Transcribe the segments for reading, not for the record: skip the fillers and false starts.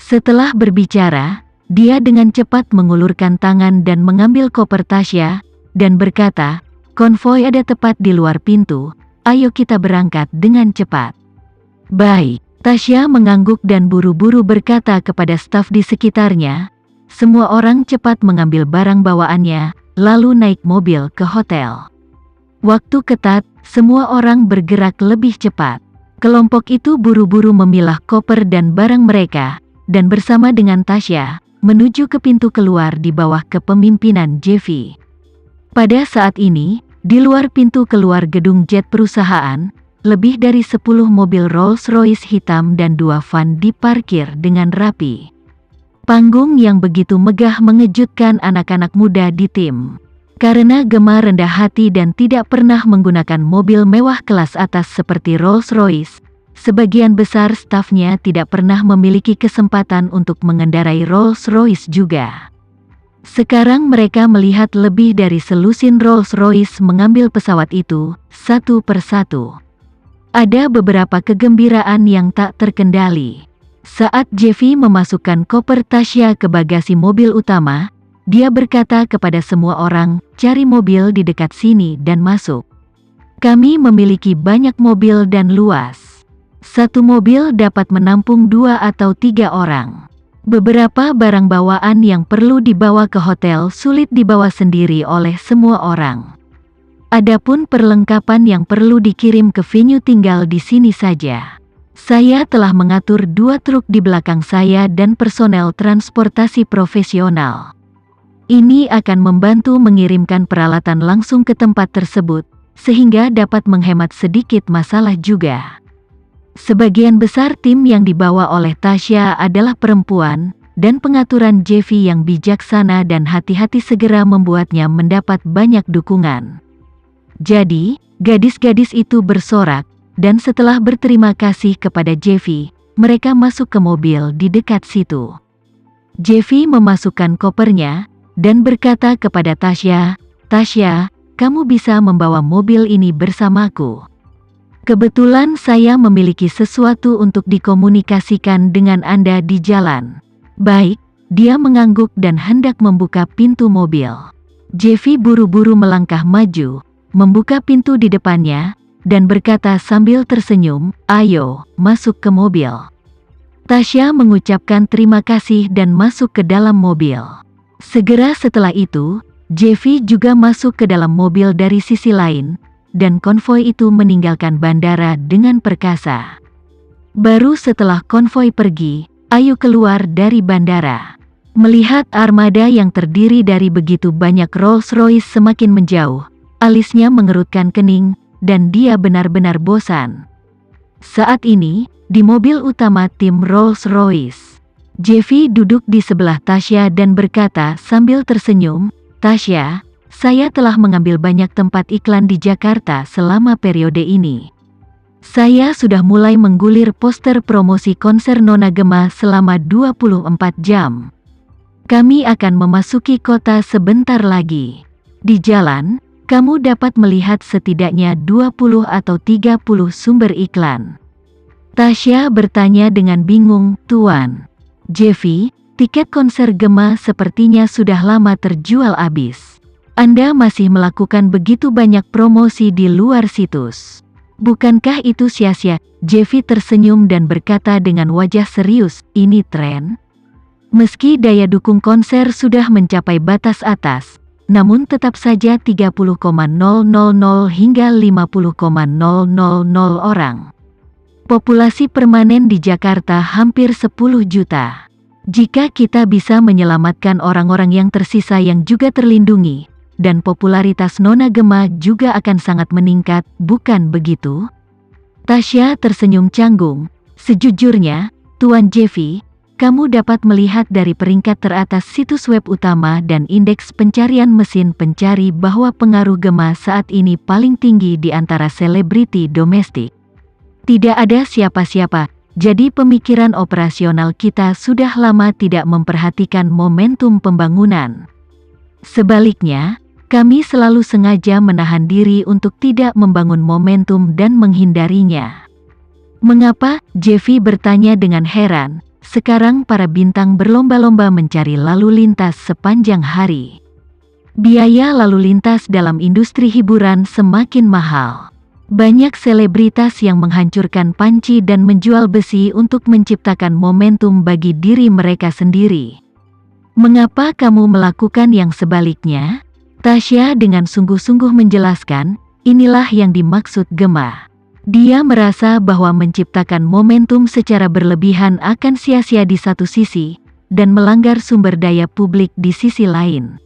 Setelah berbicara, dia dengan cepat mengulurkan tangan dan mengambil koper Tasya, dan berkata, "Konvoi ada tepat di luar pintu, ayo kita berangkat dengan cepat." "Baik." Tasya mengangguk dan buru-buru berkata kepada staf di sekitarnya. Semua orang cepat mengambil barang bawaannya, lalu naik mobil ke hotel. Waktu ketat, semua orang bergerak lebih cepat. Kelompok itu buru-buru memilah koper dan barang mereka, dan bersama dengan Tasya, menuju ke pintu keluar di bawah kepemimpinan Jeffy. Pada saat ini, di luar pintu keluar gedung jet perusahaan, lebih dari 10 mobil Rolls-Royce hitam dan 2 van diparkir dengan rapi. Panggung yang begitu megah mengejutkan anak-anak muda di tim. Karena gemar rendah hati dan tidak pernah menggunakan mobil mewah kelas atas seperti Rolls-Royce, sebagian besar stafnya tidak pernah memiliki kesempatan untuk mengendarai Rolls-Royce juga. Sekarang mereka melihat lebih dari selusin Rolls-Royce mengambil pesawat itu, satu persatu. Ada beberapa kegembiraan yang tak terkendali. Saat Jeffy memasukkan koper Tasya ke bagasi mobil utama, dia berkata kepada semua orang, "Cari mobil di dekat sini dan masuk. Kami memiliki banyak mobil dan luas. Satu mobil dapat menampung 2 atau 3 orang. Beberapa barang bawaan yang perlu dibawa ke hotel sulit dibawa sendiri oleh semua orang. Adapun perlengkapan yang perlu dikirim ke venue tinggal di sini saja. Saya telah mengatur 2 truk di belakang saya dan personel transportasi profesional. Ini akan membantu mengirimkan peralatan langsung ke tempat tersebut, sehingga dapat menghemat sedikit masalah juga." Sebagian besar tim yang dibawa oleh Tasya adalah perempuan, dan pengaturan Jeffy yang bijaksana dan hati-hati segera membuatnya mendapat banyak dukungan. Jadi, gadis-gadis itu bersorak, dan setelah berterima kasih kepada Jeffy, mereka masuk ke mobil di dekat situ. Jeffy memasukkan kopernya, dan berkata kepada Tasya, "Tasya, kamu bisa membawa mobil ini bersamaku. Kebetulan saya memiliki sesuatu untuk dikomunikasikan dengan Anda di jalan." "Baik." Dia mengangguk dan hendak membuka pintu mobil. Jeffy buru-buru melangkah maju, membuka pintu di depannya, dan berkata sambil tersenyum, "Ayo, masuk ke mobil." Tasya mengucapkan terima kasih dan masuk ke dalam mobil. Segera setelah itu, Jeffy juga masuk ke dalam mobil dari sisi lain, dan konvoi itu meninggalkan bandara dengan perkasa. Baru setelah konvoi pergi, Ayu keluar dari bandara. Melihat armada yang terdiri dari begitu banyak Rolls-Royce semakin menjauh, alisnya mengerutkan kening, dan dia benar-benar bosan. Saat ini, di mobil utama tim Rolls-Royce, Jeffy duduk di sebelah Tasya dan berkata sambil tersenyum, "Tasya, saya telah mengambil banyak tempat iklan di Jakarta selama periode ini. Saya sudah mulai menggulir poster promosi konser Nona Gemma selama 24 jam. Kami akan memasuki kota sebentar lagi. Di jalan, kamu dapat melihat setidaknya 20 atau 30 sumber iklan." Tasya bertanya dengan bingung, "Tuan Jeffy, tiket konser Gemma sepertinya sudah lama terjual habis. Anda masih melakukan begitu banyak promosi di luar situs. Bukankah itu sia-sia?" Jeffy tersenyum dan berkata dengan wajah serius, "Ini tren. Meski daya dukung konser sudah mencapai batas atas, namun tetap saja 30,000 hingga 50,000 orang. Populasi permanen di Jakarta hampir 10 juta. Jika kita bisa menyelamatkan orang-orang yang tersisa yang juga terlindungi, dan popularitas Nona Gemma juga akan sangat meningkat, bukan begitu?" Tasya tersenyum canggung. "Sejujurnya, Tuan Jeffy, kamu dapat melihat dari peringkat teratas situs web utama dan indeks pencarian mesin pencari bahwa pengaruh Gemma saat ini paling tinggi di antara selebriti domestik. Tidak ada siapa-siapa, jadi pemikiran operasional kita sudah lama tidak memperhatikan momentum pembangunan. Sebaliknya, kami selalu sengaja menahan diri untuk tidak membangun momentum dan menghindarinya." "Mengapa?" Jeffy bertanya dengan heran. Sekarang para bintang berlomba-lomba mencari lalu lintas sepanjang hari. Biaya lalu lintas dalam industri hiburan semakin mahal. Banyak selebritas yang menghancurkan panci dan menjual besi untuk menciptakan momentum bagi diri mereka sendiri. Mengapa kamu melakukan yang sebaliknya? Tasya dengan sungguh-sungguh menjelaskan, inilah yang dimaksud Gemma. Dia merasa bahwa menciptakan momentum secara berlebihan akan sia-sia di satu sisi, dan melanggar sumber daya publik di sisi lain.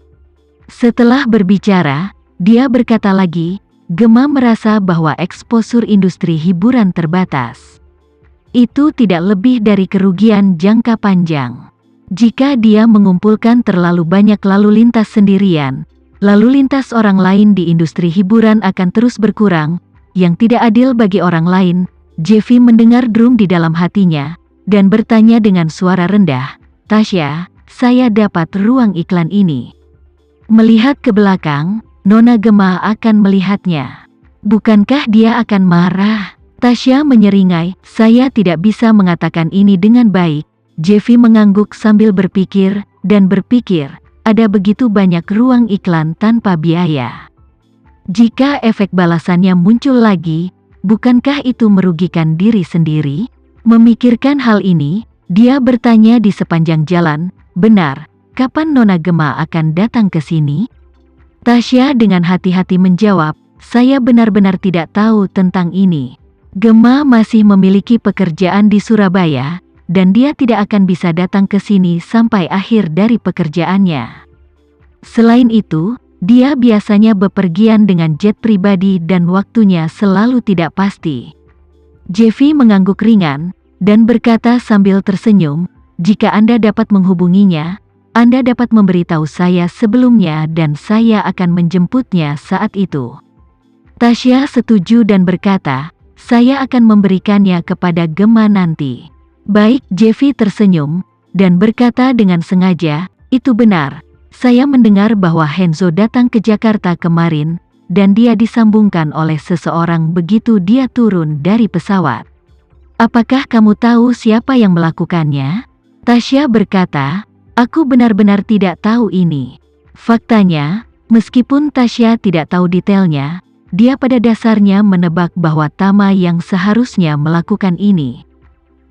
Setelah berbicara, dia berkata lagi, Gemma merasa bahwa eksposur industri hiburan terbatas. Itu tidak lebih dari kerugian jangka panjang. Jika dia mengumpulkan terlalu banyak lalu lintas sendirian, lalu lintas orang lain di industri hiburan akan terus berkurang, yang tidak adil bagi orang lain. Jeffy mendengar drum di dalam hatinya, dan bertanya dengan suara rendah, Tasya, saya dapat ruang iklan ini. Melihat ke belakang, Nona Gemma akan melihatnya. Bukankah dia akan marah? Tasya menyeringai, saya tidak bisa mengatakan ini dengan baik. Jeffy mengangguk sambil berpikir, dan berpikir, ada begitu banyak ruang iklan tanpa biaya. Jika efek balasannya muncul lagi, bukankah itu merugikan diri sendiri? Memikirkan hal ini, dia bertanya di sepanjang jalan, benar, kapan Nona Gemma akan datang ke sini? Tasya dengan hati-hati menjawab, saya benar-benar tidak tahu tentang ini. Gemma masih memiliki pekerjaan di Surabaya, dan dia tidak akan bisa datang ke sini sampai akhir dari pekerjaannya. Selain itu, dia biasanya bepergian dengan jet pribadi dan waktunya selalu tidak pasti. Jeffy mengangguk ringan, dan berkata sambil tersenyum, jika Anda dapat menghubunginya, Anda dapat memberitahu saya sebelumnya dan saya akan menjemputnya saat itu. Tasya setuju dan berkata, saya akan memberikannya kepada Gemma nanti. Baik, Jeffy tersenyum, dan berkata dengan sengaja, itu benar, saya mendengar bahwa Henzo datang ke Jakarta kemarin, dan dia disambungkan oleh seseorang begitu dia turun dari pesawat. Apakah kamu tahu siapa yang melakukannya? Tasya berkata, aku benar-benar tidak tahu ini. Faktanya, meskipun Tasya tidak tahu detailnya, dia pada dasarnya menebak bahwa Tama yang seharusnya melakukan ini.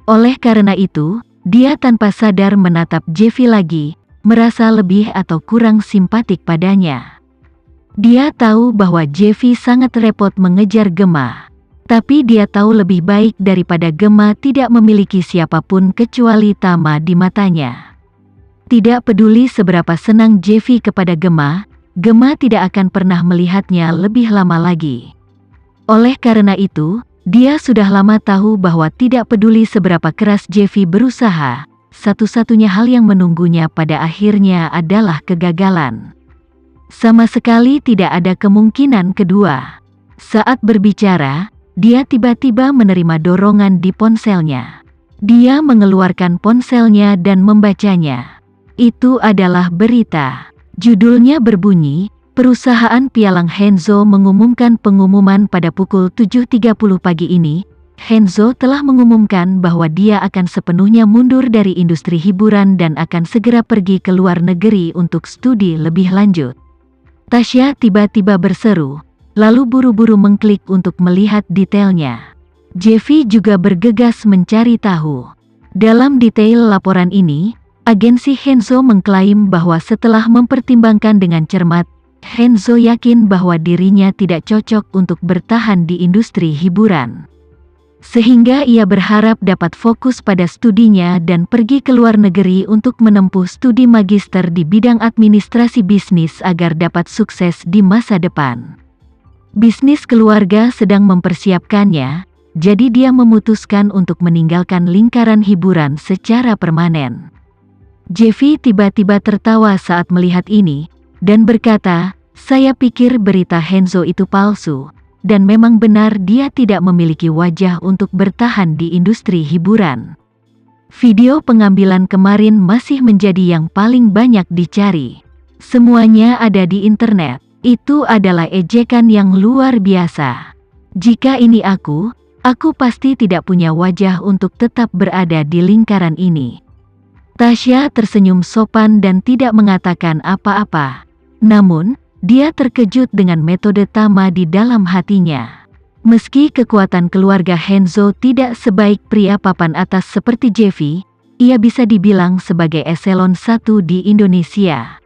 Oleh karena itu, dia tanpa sadar menatap Jeffy lagi, merasa lebih atau kurang simpatik padanya. Dia tahu bahwa Jeffy sangat repot mengejar Gemma. Tapi dia tahu lebih baik daripada Gemma tidak memiliki siapapun kecuali Tama di matanya. Tidak peduli seberapa senang Jeffy kepada Gemma, Gemma tidak akan pernah melihatnya lebih lama lagi. Oleh karena itu, dia sudah lama tahu bahwa tidak peduli seberapa keras Jeffy berusaha, satu-satunya hal yang menunggunya pada akhirnya adalah kegagalan. Sama sekali tidak ada kemungkinan kedua. Saat berbicara, dia tiba-tiba menerima dorongan di ponselnya. Dia mengeluarkan ponselnya dan membacanya. Itu adalah berita. Judulnya berbunyi, perusahaan pialang Henzo mengumumkan pengumuman pada pukul 7.30 pagi ini. Henzo telah mengumumkan bahwa dia akan sepenuhnya mundur dari industri hiburan dan akan segera pergi ke luar negeri untuk studi lebih lanjut. Tasya tiba-tiba berseru, lalu buru-buru mengklik untuk melihat detailnya. Jeffy juga bergegas mencari tahu. Dalam detail laporan ini, agensi Henzo mengklaim bahwa setelah mempertimbangkan dengan cermat, Henzo yakin bahwa dirinya tidak cocok untuk bertahan di industri hiburan. Sehingga ia berharap dapat fokus pada studinya dan pergi ke luar negeri untuk menempuh studi magister di bidang administrasi bisnis agar dapat sukses di masa depan. Bisnis keluarga sedang mempersiapkannya, jadi dia memutuskan untuk meninggalkan lingkaran hiburan secara permanen. Jeffy tiba-tiba tertawa saat melihat ini, dan berkata, saya pikir berita Henzo itu palsu. Dan memang benar dia tidak memiliki wajah untuk bertahan di industri hiburan. Video pengambilan kemarin masih menjadi yang paling banyak dicari. Semuanya ada di internet. Itu adalah ejekan yang luar biasa. Jika ini aku, Aku pasti tidak punya wajah untuk tetap berada di lingkaran ini. Tasya tersenyum sopan dan tidak mengatakan apa-apa. Namun, dia terkejut dengan metode Tama di dalam hatinya. Meski kekuatan keluarga Henzo tidak sebaik pria papan atas seperti Jeffy, ia bisa dibilang sebagai eselon 1 di Indonesia.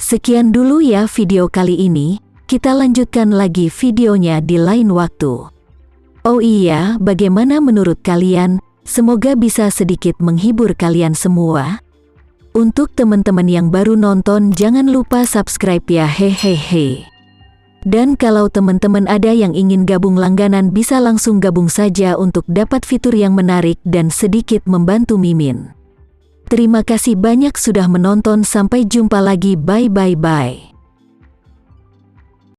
Sekian dulu ya video kali ini, kita lanjutkan lagi videonya di lain waktu. Oh iya, bagaimana menurut kalian? Semoga bisa sedikit menghibur kalian semua. Untuk teman-teman yang baru nonton, jangan lupa subscribe ya, hehehe. Dan kalau teman-teman ada yang ingin gabung langganan, bisa langsung gabung saja untuk dapat fitur yang menarik dan sedikit membantu Mimin. Terima kasih banyak sudah menonton, sampai jumpa lagi, bye.